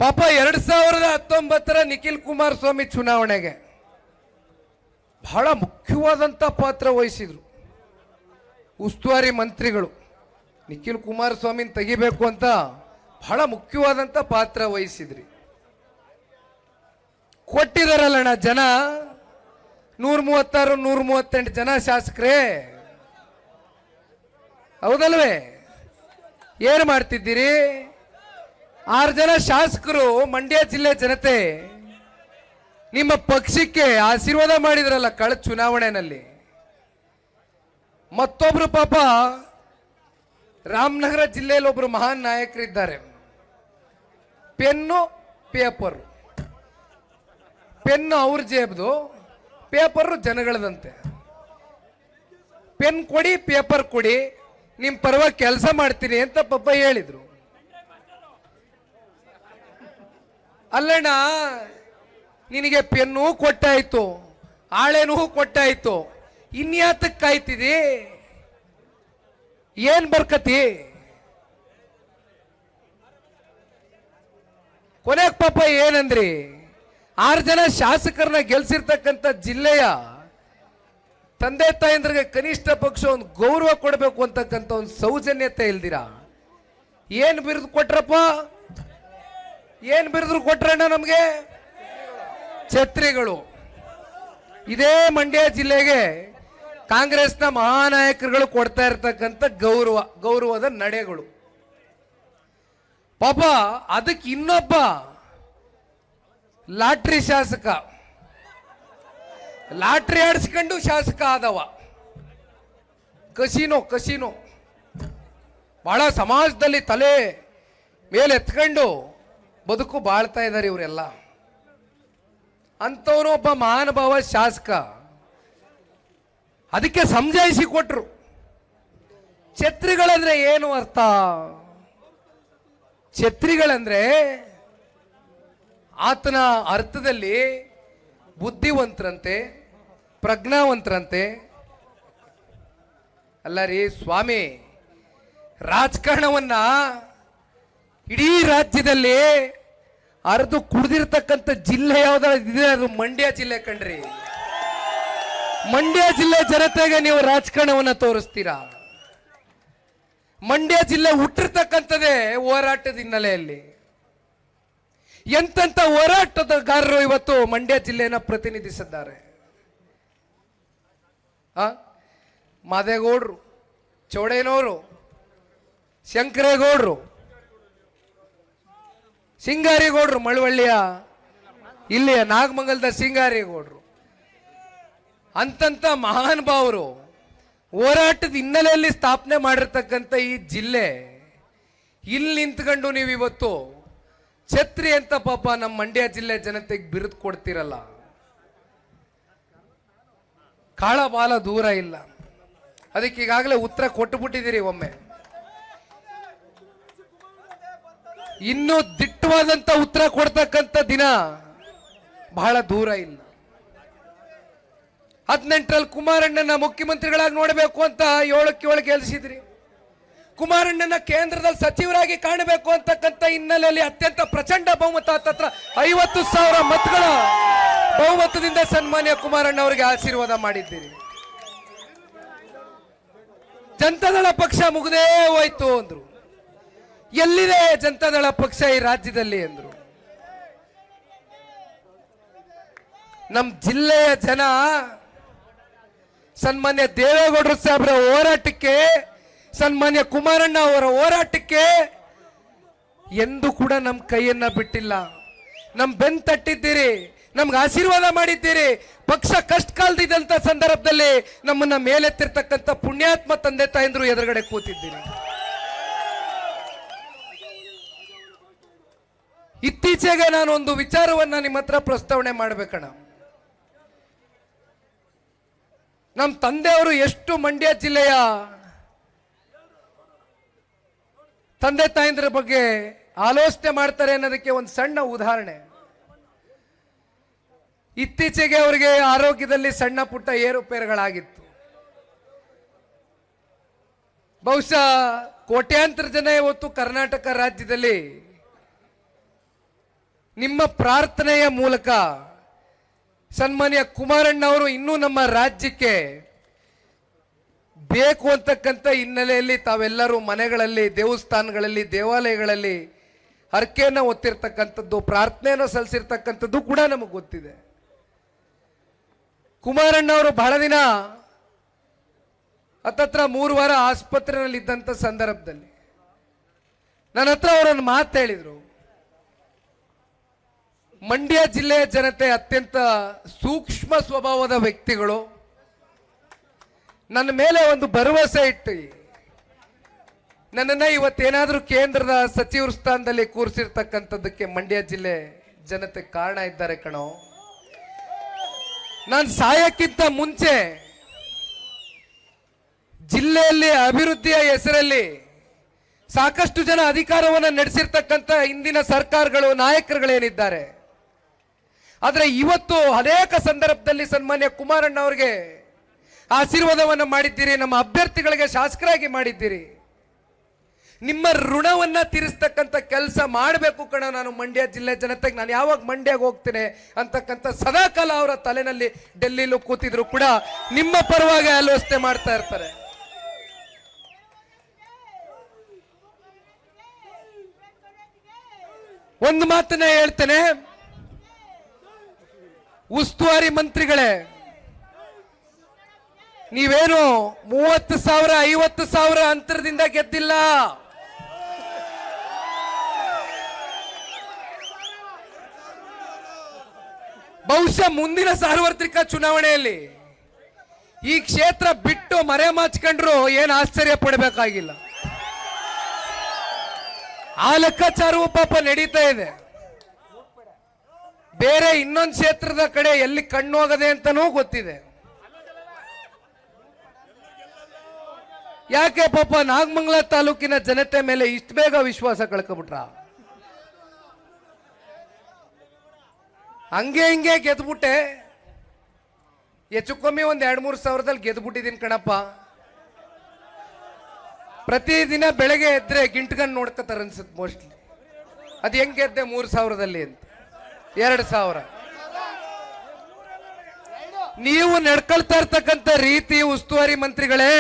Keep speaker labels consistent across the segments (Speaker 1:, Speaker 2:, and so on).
Speaker 1: ಪಾಪ 2019 ನಿಖಿಲ್ ಕುಮಾರಸ್ವಾಮಿ ಚುನಾವಣೆಗೆ ಬಹಳ ಮುಖ್ಯವಾದಂತ ಪಾತ್ರ ವಹಿಸಿದ್ರು ಉಸ್ತುವಾರಿ ಮಂತ್ರಿಗಳು. ನಿಖಿಲ್ ಕುಮಾರಸ್ವಾಮಿನ ತೆಗಿಬೇಕು ಅಂತ ಬಹಳ ಮುಖ್ಯವಾದಂತ ಪಾತ್ರ ವಹಿಸಿದ್ರಿ. ಕೊಟ್ಟಿದಾರಲ್ಲಣ್ಣ ಜನ 136 138 ಜನ ಶಾಸಕರೇ, ಹೌದಲ್ವೇ? ಏನು ಮಾಡ್ತಿದ್ದೀರಿ? 6 ಜನ ಶಾಸಕರು ಮಂಡ್ಯ ಜಿಲ್ಲೆ ಜನತೆ ನಿಮ್ಮ ಪಕ್ಷಕ್ಕೆ ಆಶೀರ್ವಾದ ಮಾಡಿದ್ರಲ್ಲ ಕಳೆದ ಚುನಾವಣೆಯಲ್ಲಿ. ಮತ್ತೊಬ್ರು ಪಾಪ ರಾಮನಗರ ಜಿಲ್ಲೆಯಲ್ಲಿ ಒಬ್ರು ಮಹಾನ್ ನಾಯಕರಿದ್ದಾರೆ. ಪೆನ್ನು ಪೇಪರ್, ಪೆನ್ನು ಅವ್ರ ಜೇಬ್ದು, ಪೇಪರ್ ಜನಗಳದಂತೆ. ಪೆನ್ ಕೊಡಿ, ಪೇಪರ್ ಕೊಡಿ, ನಿಮ್ಮ ಪರವಾಗಿ ಕೆಲಸ ಮಾಡ್ತೀನಿ ಅಂತ ಪಾಪ ಹೇಳಿದ್ರು. ಅಲ್ಲಣ್ಣ, ನಿನಗೆ ಪೆನ್ನು ಕೊಟ್ಟಾಯ್ತು, ಹಾಳೆನೂ ಕೊಟ್ಟಾಯ್ತು, ಇನ್ಯಾತಕ್ಕೆ ಕಾಯ್ತಿದಿ? ಏನ್ ಬರ್ಕತಿ? ಕೊನೆಗೆ ಪಾಪ ಏನಂದ್ರಿ? 6 ಜನ ಶಾಸಕರನ್ನ ಗೆಲ್ಸಿರ್ತಕ್ಕಂಥ ಜಿಲ್ಲೆಯ ತಂದೆ ತಾಯಂದ್ರಿಗೆ ಕನಿಷ್ಠ ಪಕ್ಷ ಒಂದು ಗೌರವ ಕೊಡಬೇಕು ಅಂತಕ್ಕಂಥ ಒಂದು ಸೌಜನ್ಯತೆ ಇಲ್ದಿರಾ ಏನ್ ಬಿರುದು ಕೊಟ್ರಪ್ಪ? ಏನ್ ಬಿರುದು ಕೊಟ್ರಣ್ಣ ನಮ್ಗೆ? ಛತ್ರಿಗಳು. ಇದೇ ಮಂಡ್ಯ ಜಿಲ್ಲೆಗೆ ಕಾಂಗ್ರೆಸ್ನ ಮಹಾನಾಯಕರುಗಳು ಕೊಡ್ತಾ ಇರ್ತಕ್ಕಂಥ ಗೌರವದ ನಡೆಗಳು. ಪಾಪ ಅದಕ್ಕೆ ಇನ್ನೊಬ್ಬ ಲಾಟ್ರಿ ಶಾಸಕ, ಲಾಟ್ರಿ ಆಡಿಸ್ಕೊಂಡು ಶಾಸಕ ಆದವ. ಕಸಿನೋ ಬಹಳ ಸಮಾಜದಲ್ಲಿ ತಲೆ ಮೇಲೆ ಎತ್ಕೊಂಡು ಬದುಕು ಬಾಳ್ತಾ ಇದ್ದಾರೆ ಇವರೆಲ್ಲ. ಅಂತವನು ಒಬ್ಬ ಮಹಾನುಭಾವ ಶಾಸಕ. ಅದಕ್ಕೆ ಸಮಜಾಯಿಸಿ ಕೊಟ್ರು. ಛತ್ರಿಗಳಂದ್ರೆ ಏನು ಅರ್ಥ? ಛತ್ರಿಗಳಂದ್ರೆ ಆತನ ಅರ್ಥದಲ್ಲಿ ಬುದ್ಧಿವಂತರಂತೆ, ಪ್ರಜ್ಞಾವಂತರಂತೆ. ಅಲ್ಲ ರೀ ಸ್ವಾಮಿ, ರಾಜಕಾರಣವನ್ನ ಇಡೀ ರಾಜ್ಯದಲ್ಲಿ ಅರ್ದು ಕುಡಿದಿರ್ತಕ್ಕಂಥ ಜಿಲ್ಲೆ ಯಾವ್ದಾದ್ರು ಅದು ಮಂಡ್ಯ ಜಿಲ್ಲೆ ಕಣ್ರಿ. ಮಂಡ್ಯ ಜಿಲ್ಲೆ ಜನತೆಗೆ ನೀವು ರಾಜಕಾರಣವನ್ನ ತೋರಿಸ್ತೀರಾ? ಮಂಡ್ಯ ಜಿಲ್ಲೆ ಹುಟ್ಟಿರ್ತಕ್ಕಂಥದ್ದೇ ಹೋರಾಟದ ಹಿನ್ನೆಲೆಯಲ್ಲಿ. ಎಂತೆಂಥ ಹೋರಾಟಗಾರರು ಇವತ್ತು ಮಂಡ್ಯ ಜಿಲ್ಲೆಯನ್ನು ಪ್ರತಿನಿಧಿಸಿದ್ದಾರೆ. ಮಾದೇಗೌಡರು, ಚೌಡೇನವರು, ಶಂಕರೇಗೌಡರು, ಸಿಂಗಾರಿಗೌಡರು, ಮಳವಳ್ಳಿಯ ಇಲ್ಲಿಯ ನಾಗಮಂಗಲದ ಸಿಂಗಾರಿಗೌಡರು, ಅಂತಂತ ಮಹಾನುಭಾವರು ಹೋರಾಟದ ಹಿನ್ನೆಲೆಯಲ್ಲಿ ಸ್ಥಾಪನೆ ಮಾಡಿರ್ತಕ್ಕಂಥ ಈ ಜಿಲ್ಲೆ, ಇಲ್ಲಿ ನಿಂತ್ಕೊಂಡು ನೀವು ಇವತ್ತು ಛತ್ರಿ ಅಂತ ಪಾಪ ನಮ್ಮ ಮಂಡ್ಯ ಜಿಲ್ಲೆ ಜನತೆಗೆ ಬಿರುದು ಕೊಡ್ತಿರಲ್ಲ, ಕಾಳ ಬಾಲ ದೂರ ಇಲ್ಲ. ಅದಕ್ಕೆ ಈಗಾಗಲೇ ಉತ್ತರ ಕೊಟ್ಟು ಬಿಟ್ಟಿದ್ದೀರಿ. ಒಮ್ಮೆ ಇನ್ನೂ ದಿಟ್ಟವಾದಂತ ಉತ್ತರ ಕೊಡ್ತಕ್ಕಂಥ ದಿನ ಬಹಳ ದೂರ ಇಲ್ಲ. 18ರಲ್ಲಿ ಕುಮಾರಣ್ಣನ ಮುಖ್ಯಮಂತ್ರಿಗಳಾಗಿ ನೋಡಬೇಕು ಅಂತ 7ಕ್ಕೆ ಗೆಲ್ಲಿಸಿದ್ರಿ. ಕುಮಾರಣ್ಣನ ಕೇಂದ್ರದಲ್ಲಿ ಸಚಿವರಾಗಿ ಕಾಣಬೇಕು ಅಂತಕ್ಕಂಥ ಹಿನ್ನೆಲೆಯಲ್ಲಿ ಅತ್ಯಂತ ಪ್ರಚಂಡ ಬಹುಮತ, ಹತ್ರ 50,000 ಮತಗಳ ಬಹುಮತದಿಂದ ಸನ್ಮಾನ್ಯ ಕುಮಾರಣ್ಣ ಅವರಿಗೆ ಆಶೀರ್ವಾದ ಮಾಡಿದ್ದೀರಿ. ಜನತಾದಳ ಪಕ್ಷ ಮುಗಿದೇ ಹೋಯ್ತು ಅಂದ್ರು. ಎಲ್ಲಿದೆ ಜನತಾದಳ ಪಕ್ಷ ಈ ರಾಜ್ಯದಲ್ಲಿ ಅಂದ್ರು. ನಮ್ಮ ಜಿಲ್ಲೆಯ ಜನ ಸನ್ಮಾನ್ಯ ದೇವೇಗೌಡರು ಸಾಹೇಬರ ಹೋರಾಟಕ್ಕೆ, ಸನ್ಮಾನ್ಯ ಕುಮಾರಣ್ಣ ಅವರ ಹೋರಾಟಕ್ಕೆ ಎಂದು ಕೂಡ ನಮ್ಮ ಕೈಯನ್ನ ಬಿಟ್ಟಿಲ್ಲ. ನಮ್ ಬೆನ್ ತಟ್ಟಿದ್ದೀರಿ, ನಮ್ಗೆ ಆಶೀರ್ವಾದ ಮಾಡಿದ್ದೀರಿ. ಪಕ್ಷ ಕಷ್ಟ ಕಾಲದಿದ್ದಂತ ಸಂದರ್ಭದಲ್ಲಿ ನಮ್ಮನ್ನ ಮೇಲೆತ್ತಿರ್ತಕ್ಕಂಥ ಪುಣ್ಯಾತ್ಮ ತಂದೆ ತಾಯಂದ್ರು ಎದುರುಗಡೆ ಕೂತಿದ್ದೀರಿ. ಇತ್ತೀಚೆಗೆ ನಾನು ಒಂದು ವಿಚಾರವನ್ನ ನಿಮ್ಮ ಹತ್ರ ಪ್ರಸ್ತಾವನೆ ಮಾಡ್ಬೇಕಣ್ಣ. ನಮ್ಮ ತಂದೆಯವರು ಎಷ್ಟು ಮಂಡ್ಯ ಜಿಲ್ಲೆಯ ತಂದೆ ತಾಯಂದ್ರ ಬಗ್ಗೆ ಆಲೋಚನೆ ಮಾಡ್ತಾರೆ ಅನ್ನೋದಕ್ಕೆ ಒಂದು ಸಣ್ಣ ಉದಾಹರಣೆ. ಇತ್ತೀಚೆಗೆ ಅವರಿಗೆ ಆರೋಗ್ಯದಲ್ಲಿ ಸಣ್ಣ ಪುಟ್ಟ ಏರುಪೇರುಗಳಾಗಿತ್ತು. ಬಹುಶಃ ಕೋಟ್ಯಾಂತರ ಜನ ಇವತ್ತು ಕರ್ನಾಟಕ ರಾಜ್ಯದಲ್ಲಿ ನಿಮ್ಮ ಪ್ರಾರ್ಥನೆಯ ಮೂಲಕ ಸನ್ಮಾನ್ಯ ಕುಮಾರಣ್ಣ ಅವರು ಇನ್ನೂ ನಮ್ಮ ರಾಜ್ಯಕ್ಕೆ ಬೇಕು ಅಂತಕ್ಕಂಥ ಹಿನ್ನೆಲೆಯಲ್ಲಿ ತಾವೆಲ್ಲರೂ ಮನೆಗಳಲ್ಲಿ, ದೇವಸ್ಥಾನಗಳಲ್ಲಿ, ದೇವಾಲಯಗಳಲ್ಲಿ ಹರಕೆಯನ್ನು ಹೊತ್ತಿರ್ತಕ್ಕಂಥದ್ದು, ಪ್ರಾರ್ಥನೆಯನ್ನು ಸಲ್ಲಿಸಿರ್ತಕ್ಕಂಥದ್ದು ಕೂಡ ನಮಗೆ ಗೊತ್ತಿದೆ. ಕುಮಾರಣ್ಣ ಅವರು ಬಹಳ ದಿನ ಹತ್ತತ್ರ 3 ವಾರ ಆಸ್ಪತ್ರೆಯಲ್ಲಿ ಇದ್ದಂಥ ಸಂದರ್ಭದಲ್ಲಿ ನನ್ನ ಹತ್ರ ಅವರನ್ನು ಮಾತು ಹೇಳಿದ್ರು. ಮಂಡ್ಯ ಜಿಲ್ಲೆಯ ಜನತೆ ಅತ್ಯಂತ ಸೂಕ್ಷ್ಮ ಸ್ವಭಾವದ ವ್ಯಕ್ತಿಗಳು, ನನ್ನ ಮೇಲೆ ಒಂದು ಭರವಸೆ ಇಟ್ಟು ನನ್ನನ್ನ ಇವತ್ತೇನಾದ್ರೂ ಕೇಂದ್ರದ ಸಚಿವರ ಸ್ಥಾನದಲ್ಲಿ ಕೂರಿಸಿರ್ತಕ್ಕಂಥದ್ದಕ್ಕೆ ಮಂಡ್ಯ ಜಿಲ್ಲೆ ಜನತೆ ಕಾರಣ ಇದ್ದಾರೆ ಕಣೋ. ನಾನು ಸಾಯಕ್ಕಿಂತ ಮುಂಚೆ ಜಿಲ್ಲೆಯಲ್ಲಿ ಅಭಿವೃದ್ಧಿಯ ಹೆಸರಲ್ಲಿ ಸಾಕಷ್ಟು ಜನ ಅಧಿಕಾರವನ್ನು ನಡೆಸಿರ್ತಕ್ಕಂಥ ಹಿಂದಿನ ಸರ್ಕಾರಗಳು, ನಾಯಕರುಗಳೇನಿದ್ದಾರೆ, ಆದರೆ ಇವತ್ತು ಅನೇಕ ಸಂದರ್ಭದಲ್ಲಿ ಸನ್ಮಾನ್ಯ ಕುಮಾರಣ್ಣ ಅವರಿಗೆ ಆಶೀರ್ವಾದವನ್ನು ಮಾಡಿದ್ದೀರಿ, ನಮ್ಮ ಅಭ್ಯರ್ಥಿಗಳಿಗೆ ಶಾಸಕರಾಗಿ ಮಾಡಿದ್ದೀರಿ. ನಿಮ್ಮ ಋಣವನ್ನ ತೀರಿಸ್ತಕ್ಕಂಥ ಕೆಲಸ ಮಾಡಬೇಕು ಕಣ. ನಾನು ಮಂಡ್ಯ ಜಿಲ್ಲೆ ಜನತೆಗೆ ನಾನು ಯಾವಾಗ ಮಂಡ್ಯಗೆ ಹೋಗ್ತೇನೆ ಅಂತಕ್ಕಂಥ ಸದಾಕಾಲ ಅವರ ತಲೆನಲ್ಲಿ ಡೆಲ್ಲಿಲೂ ಕೂತಿದ್ರು ಕೂಡ ನಿಮ್ಮ ಪರವಾಗಿ ಆಲೋಚನೆ ಮಾಡ್ತಾ ಇರ್ತಾರೆ. ಒಂದು ಮಾತನ್ನ ಹೇಳ್ತೇನೆ, ಉಸ್ತುವಾರಿ ಮಂತ್ರಿಗಳೇ, ನೀವೇನು 30,000 50,000 ಅಂತರದಿಂದ ಗೆದ್ದಿಲ್ಲ. ಬಹುಶಃ ಮುಂದಿನ ಸಾರ್ವತ್ರಿಕ ಚುನಾವಣೆಯಲ್ಲಿ ಈ ಕ್ಷೇತ್ರ ಬಿಟ್ಟು ಮರೆಮಾಚಿಕೊಂಡ್ರು ಏನು ಆಶ್ಚರ್ಯ ಪಡಬೇಕಾಗಿಲ್ಲ. ಆ ಲೆಕ್ಕಾಚಾರವೂ ಪಾಪ ನಡೀತಾ ಇದೆ. ಬೇರೆ ಇನ್ನೊಂದು ಕ್ಷೇತ್ರದ ಕಡೆ ಎಲ್ಲಿ ಕಣ್ಣು ಹೋಗದೆ ಅಂತನೂ ಗೊತ್ತಿದೆ. ಯಾಕೆ ಪಾಪ ನಾಗಮಂಗಲ ತಾಲೂಕಿನ ಜನತೆ ಮೇಲೆ ಇಷ್ಟು ಬೇಗ ವಿಶ್ವಾಸ ಕಳ್ಕೊಬಿಟ್ರ? ಹಂಗೆ ಹಿಂಗೆ ಗೆದ್ಬಿಟ್ಟೆ, ಹೆಚ್ಚು ಕಮ್ಮಿ ಒಂದು 2-3 ಸಾವಿರದಲ್ಲಿ ಗೆದ್ಬಿಟ್ಟಿದ್ದೀನಿ ಕಣಪ್ಪ. ಪ್ರತಿದಿನ ಬೆಳಗ್ಗೆ ಎದ್ರೆ ಗಿಂಟ್ಗನ್ ನೋಡ್ಕೋತಾರೆ ಅನ್ಸುತ್ತೆ ಮೋಸ್ಟ್ಲಿ. ಅದು ಹೆಂಗ್ ಗೆದ್ದೆ 3,000ದಲ್ಲಿ ಅಂತ. 2,000 ನೀವು ನಡ್ಕೊಳ್ತಾ ಇರ್ತಕ್ಕಂಥ ರೀತಿ, ಉಸ್ತುವಾರಿ ಮಂತ್ರಿಗಳೇ,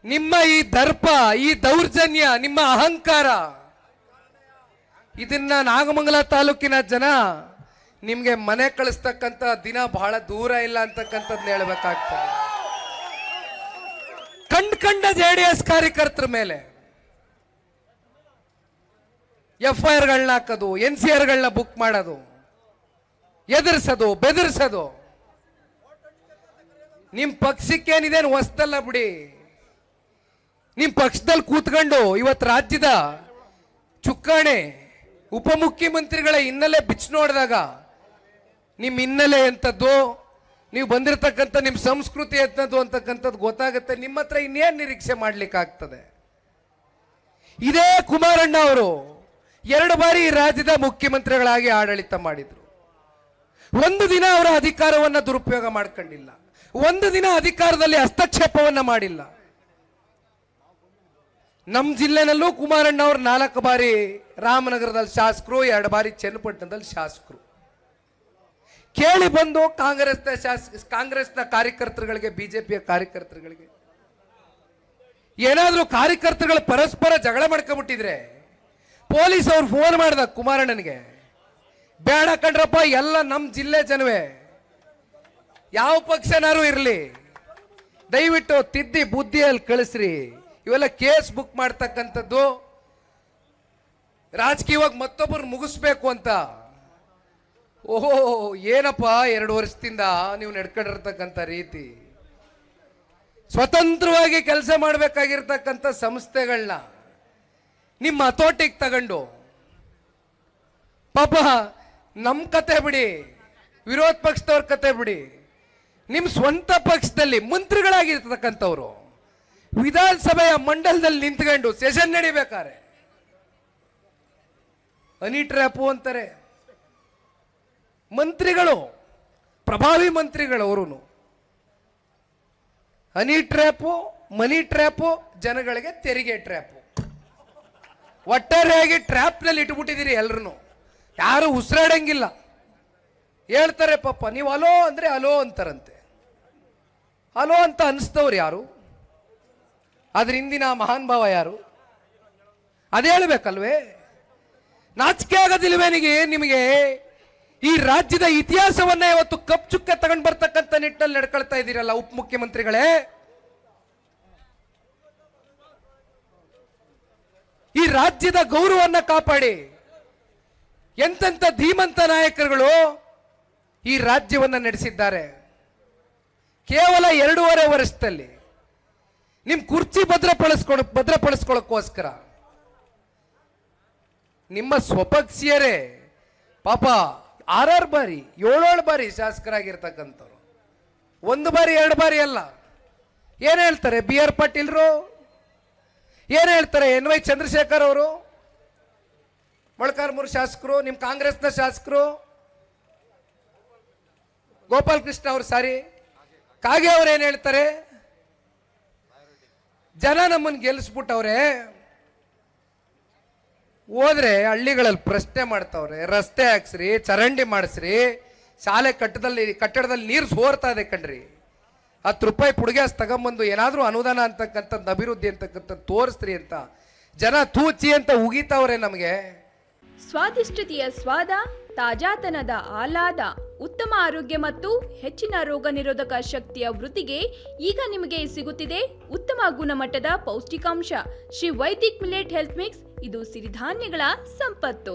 Speaker 1: ನಿಮ್ಮ ಈ ದರ್ಪ, ಈ ದೌರ್ಜನ್ಯ, ನಿಮ್ಮ ಅಹಂಕಾರ, ಇದನ್ನ ನಾಗಮಂಗಲ ತಾಲೂಕಿನ ಜನ ನಿಮ್ಗೆ ಮನೆ ಕಳಿಸ್ತಕ್ಕಂಥ ದಿನ ಬಹಳ ದೂರ ಇಲ್ಲ ಅಂತಕ್ಕಂಥದ್ನ ಹೇಳ್ಬೇಕಾಗ್ತದೆ. ಕಂಡ JDS ಕಾರ್ಯಕರ್ತರ ಮೇಲೆ FIR ಹಾಕೋದು, NCR ಬುಕ್ ಮಾಡೋದು, ಎದುರಿಸೋದು, ಬೆದರಿಸೋದು ನಿಮ್ ಪಕ್ಷಕ್ಕೇನಿದೇನು ಹೊಸ್ತಲ್ಲ ಬಿಡಿ. ನಿಮ್ ಪಕ್ಷದಲ್ಲಿ ಕೂತ್ಕೊಂಡು ಇವತ್ತು ರಾಜ್ಯದ ಚುಕ್ಕಾಣಿ ಉಪಮುಖ್ಯಮಂತ್ರಿಗಳ ಹಿನ್ನೆಲೆ ಬಿಚ್ಚು ನೋಡಿದಾಗ ನಿಮ್ಮ ಹಿನ್ನೆಲೆ ಎಂಥದ್ದು, ನೀವು ಬಂದಿರತಕ್ಕಂಥ ನಿಮ್ಮ ಸಂಸ್ಕೃತಿ ಎಂಥದ್ದು ಅಂತಕ್ಕಂಥದ್ದು ಗೊತ್ತಾಗುತ್ತೆ. ನಿಮ್ಮ ಹತ್ರ ಇನ್ನೇನು ನಿರೀಕ್ಷೆ ಮಾಡ್ಲಿಕ್ಕಾಗ್ತದೆ? ಇದೇ ಕುಮಾರಣ್ಣ ಅವರು 2 ಬಾರಿ ಈ ರಾಜ್ಯದ ಮುಖ್ಯಮಂತ್ರಿಗಳಾಗಿ ಆಡಳಿತ ಮಾಡಿದ್ರು. ಒಂದು ದಿನ ಅವರ ಅಧಿಕಾರವನ್ನ ದುರುಪಯೋಗ ಮಾಡ್ಕೊಂಡಿಲ್ಲ, ಒಂದು ದಿನ ಅಧಿಕಾರದಲ್ಲಿ ಹಸ್ತಕ್ಷೇಪವನ್ನ ಮಾಡಿಲ್ಲ. ನಮ್ಮ ಜಿಲ್ಲೆನಲ್ಲೂ ಕುಮಾರಣ್ಣ ಅವರು 4 ಬಾರಿ ರಾಮನಗರದಲ್ಲಿ ಶಾಸಕರು, 2 ಬಾರಿ ಚನ್ನಪಟ್ಟಣದಲ್ಲಿ ಶಾಸಕರು. ಕೇಳಿ ಬಂದು ಕಾಂಗ್ರೆಸ್ನ ಕಾರ್ಯಕರ್ತರುಗಳಿಗೆ, ಬಿಜೆಪಿಯ ಕಾರ್ಯಕರ್ತರುಗಳಿಗೆ ಏನಾದ್ರೂ ಕಾರ್ಯಕರ್ತರುಗಳು ಪರಸ್ಪರ ಜಗಳ ಮಾಡ್ಕೊಂಡ್ಬಿಟ್ಟಿದ್ರೆ ಪೊಲೀಸ್ ಅವ್ರು ಫೋನ್ ಮಾಡಿದ ಕುಮಾರಣ್ಣನಿಗೆ, ಬೇಡ ಕಣ್ರಪ್ಪ, ಎಲ್ಲ ನಮ್ಮ ಜಿಲ್ಲೆ ಜನವೇ, ಯಾವ ಪಕ್ಷನಾರು ಇರಲಿ, ದಯವಿಟ್ಟು ತಿದ್ದಿ ಬುದ್ಧಿಯಲ್ಲಿ ಕಳಿಸ್ರಿ, ಇವೆಲ್ಲ ಕೇಸ್ ಬುಕ್ ಮಾಡ್ತಕ್ಕಂಥದ್ದು ರಾಜಕೀಯವಾಗಿ ಮತ್ತೊಬ್ಬರು ಮುಗಿಸ್ಬೇಕು ಅಂತ. ಓಹೋ, ಏನಪ್ಪ 2 ವರ್ಷದಿಂದ ನೀವು ನಡ್ಕೊಂಡಿರ್ತಕ್ಕಂಥ ರೀತಿ. ಸ್ವತಂತ್ರವಾಗಿ ಕೆಲಸ ಮಾಡಬೇಕಾಗಿರ್ತಕ್ಕಂಥ ಸಂಸ್ಥೆಗಳನ್ನ ನಿಮ್ಮ ಹತೋಟಿಗೆ ತಗೊಂಡು, ಪಾಪ ನಮ್ಮ ಕತೆ ಬಿಡಿ, ವಿರೋಧ ಪಕ್ಷದವ್ರ ಕತೆ ಬಿಡಿ, ನಿಮ್ಮ ಸ್ವಂತ ಪಕ್ಷದಲ್ಲಿ ಮಂತ್ರಿಗಳಾಗಿರ್ತಕ್ಕಂಥವ್ರು ವಿಧಾನಸಭೆಯ ಮಂಡಲದಲ್ಲಿ ನಿಂತ್ಕೊಂಡು ಸೆಷನ್ ನಡಿಬೇಕಾರೆ ಹನಿ ಟ್ರ್ಯಾಪು ಅಂತಾರೆ. ಮಂತ್ರಿಗಳು, ಪ್ರಭಾವಿ ಮಂತ್ರಿಗಳು, ಅವರು ಹನಿ ಟ್ರ್ಯಾಪು, ಮನಿ ಟ್ರ್ಯಾಪು, ಜನಗಳಿಗೆ ತೆರಿಗೆ ಟ್ರ್ಯಾಪು. ಒಟ್ಟಾರೆಯಾಗಿ ಟ್ರ್ಯಾಪ್ನಲ್ಲಿ ಇಟ್ಬಿಟ್ಟಿದ್ದೀರಿ ಎಲ್ರು. ಯಾರು ಉಸಿರಾಡಂಗಿಲ್ಲ. ಹೇಳ್ತಾರೆ ಪಾಪ, ನೀವು ಅಲೋ ಅಂದ್ರೆ ಅಲೋ ಅಂತಾರಂತೆ. ಅಲೋ ಅಂತ ಅನಿಸ್ತವ್ರು ಯಾರು? ಅದ್ರ ಹಿಂದಿನ ಮಹಾನ್ ಭಾವ ಯಾರು? ಅದೇ ಹೇಳ್ಬೇಕಲ್ವೇ? ನಾಚಿಕೆ ಆಗೋದಿಲ್ವೇ ನಿಮಗೆ? ಈ ರಾಜ್ಯದ ಇತಿಹಾಸವನ್ನ ಇವತ್ತು ಕಪ್ ಚುಕ್ಕೆ ತಗೊಂಡು ಬರ್ತಕ್ಕಂಥ ನಿಟ್ಟಿನಲ್ಲಿ ನಡ್ಕೊಳ್ತಾ ಇದ್ದೀರಲ್ಲ ಉಪಮುಖ್ಯಮಂತ್ರಿಗಳೇ. ಈ ರಾಜ್ಯದ ಗೌರವನ್ನ ಕಾಪಾಡಿ. ಎಂತೆಂಥ ಧೀಮಂತ ನಾಯಕರುಗಳು ಈ ರಾಜ್ಯವನ್ನ ನಡೆಸಿದ್ದಾರೆ. ಕೇವಲ 2.5 ವರ್ಷದಲ್ಲಿ ನಿಮ್ ಕುರ್ಚಿ ಭದ್ರಪಡಿಸ್ಕೊಳ್ಳೋಕ್ಕೋಸ್ಕರ ನಿಮ್ಮ ಸ್ವಪಕ್ಷೀಯರೇ ಪಾಪ 6 ಬಾರಿ 7 ಬಾರಿ ಶಾಸಕರಾಗಿರ್ತಕ್ಕಂಥವ್ರು. 1 ಬಾರಿ 2 ಬಾರಿ ಅಲ್ಲ. ಏನ್ ಹೇಳ್ತಾರೆ BR ಪಾಟೀಲ್ರು? ಏನ್ ಹೇಳ್ತಾರೆ NY ಚಂದ್ರಶೇಖರ್ ಅವರು? ಮೊಳಕಾಲ್ಮೂರು ಶಾಸಕರು, ನಿಮ್ ಕಾಂಗ್ರೆಸ್ನ ಶಾಸಕರು ಗೋಪಾಲ್ ಕೃಷ್ಣ ಅವರು, ಸಾರಿ ಕಾಗೆ ಅವ್ರು ಏನ್ ಹೇಳ್ತಾರೆ? ಜನ ನಮ್ಮನ್ನು ಗೆಲ್ಲಿಸ್ಬಿಟ್ಟವ್ರೆ, ಹೋದ್ರೆ ಹಳ್ಳಿಗಳಲ್ಲಿ ಪ್ರಶ್ನೆ ಮಾಡ್ತಾವ್ರೆ, ರಸ್ತೆ ಹಾಕ್ಸ್ರಿ, ಚರಂಡಿ ಮಾಡಿಸ್ರಿ, ಶಾಲೆ ಕಟ್ಟಡದಲ್ಲಿ ನೀರು ಸೋರ್ತಾ ಇದೆ ಕಣ್ರಿ, 10 ರೂಪಾಯಿ ಪುಡ್ಗ್ಯಾಸ್ ತಗೊಂಬಂದು ಏನಾದ್ರೂ ಅನುದಾನ ಅಂತಕ್ಕಂಥದ್ದು ಅಭಿವೃದ್ಧಿ ಅಂತಕ್ಕಂಥದ್ದು ತೋರಿಸ್ರಿ ಅಂತ ಜನ ತೂಚಿ ಅಂತ ಉಗಿತಾವ್ರೆ ನಮಗೆ.
Speaker 2: ಸ್ವಾದಿಷ್ಟತೆಯ ಸ್ವಾದ, ತಾಜಾತನದ ಆಹ್ಲಾದ, ಉತ್ತಮ ಆರೋಗ್ಯ ಮತ್ತು ಹೆಚ್ಚಿನ ರೋಗ ನಿರೋಧಕ ಶಕ್ತಿಯ ವೃದ್ಧಿಗೆ ಈಗ ನಿಮಗೆ ಸಿಗುತ್ತಿದೆ ಉತ್ತಮ ಗುಣಮಟ್ಟದ ಪೌಷ್ಟಿಕಾಂಶ Shri Vaidik millet health mix. ಇದು ಸಿರಿಧಾನ್ಯಗಳ ಸಂಪತ್ತು.